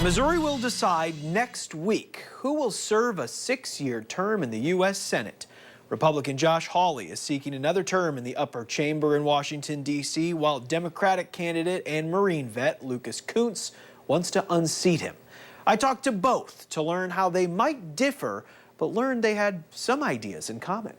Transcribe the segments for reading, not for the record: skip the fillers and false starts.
Missouri will decide next week who will serve a 6-year term in the U.S. Senate. Republican Josh Hawley is seeking another term in the upper chamber in Washington, D.C., while Democratic candidate and Marine vet Lucas Kunce wants to unseat him. I talked to both to learn how they might differ, but learned they had some ideas in common.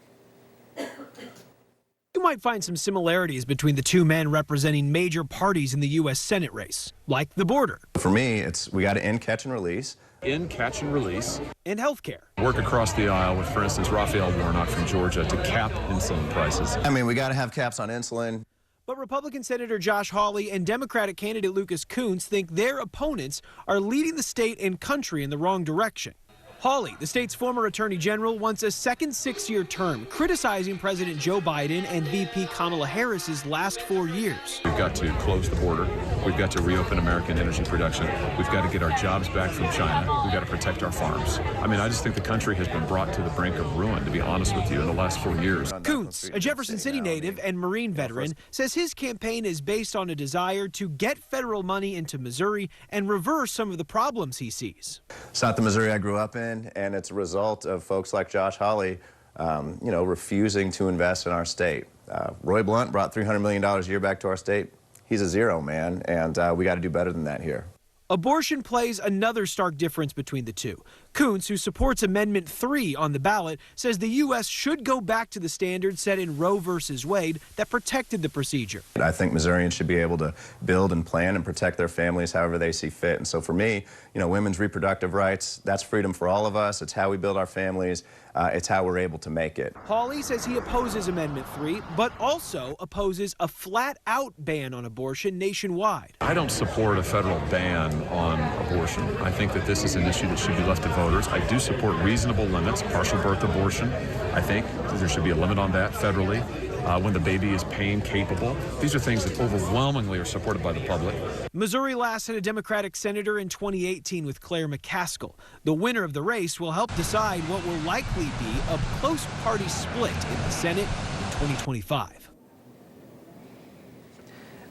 You might find some similarities between the two men representing major parties in the U.S. Senate race, like the border. For me, we got to end catch and release. In catch and release. And health care. Work across the aisle with, for instance, Raphael Warnock from Georgia to cap insulin prices. I mean, we got to have caps on insulin. But Republican Senator Josh Hawley and Democratic candidate Lucas Kunce think their opponents are leading the state and country in the wrong direction. Hawley, the state's former attorney general, wants a second 6-year term, criticizing President Joe Biden and VP Kamala Harris's last 4 years. We've got to close the border. We've got to reopen American energy production. We've got to get our jobs back from China. We've got to protect our farms. I mean, I just think the country has been brought to the brink of ruin, to be honest with you, in the last 4 years. Kunce, a Jefferson City native and Marine veteran, says his campaign is based on a desire to get federal money into Missouri and reverse some of the problems he sees. It's not the Missouri I grew up in, and it's a result of folks like Josh Hawley, refusing to invest in our state. Roy Blunt brought $300 million a year back to our state. He's a zero man, and we got to do better than that here. Abortion plays another stark difference between the two. Kunce, who supports Amendment 3 on the ballot, says the U.S. should go back to the standards set in Roe v. Wade that protected the procedure. I think Missourians should be able to build and plan and protect their families however they see fit. And so for me, women's reproductive rights, that's freedom for all of us. It's how we build our families. It's how we're able to make it. Hawley says he opposes Amendment 3, but also opposes a flat-out ban on abortion nationwide. I don't support a federal ban on abortion. I think that this is an issue that should be left to voters. I do support reasonable limits, partial birth abortion. I think there should be a limit on that federally when the baby is pain capable. These are things that overwhelmingly are supported by the public. Missouri last had a Democratic senator in 2018 with Claire McCaskill. The winner of the race will help decide what will likely be a close party split in the Senate in 2025.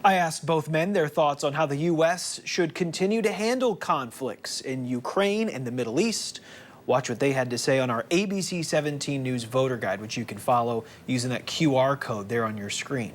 I asked both men their thoughts on how the U.S. should continue to handle conflicts in Ukraine and the Middle East. Watch what they had to say on our ABC 17 News voter guide, which you can follow using that QR code there on your screen.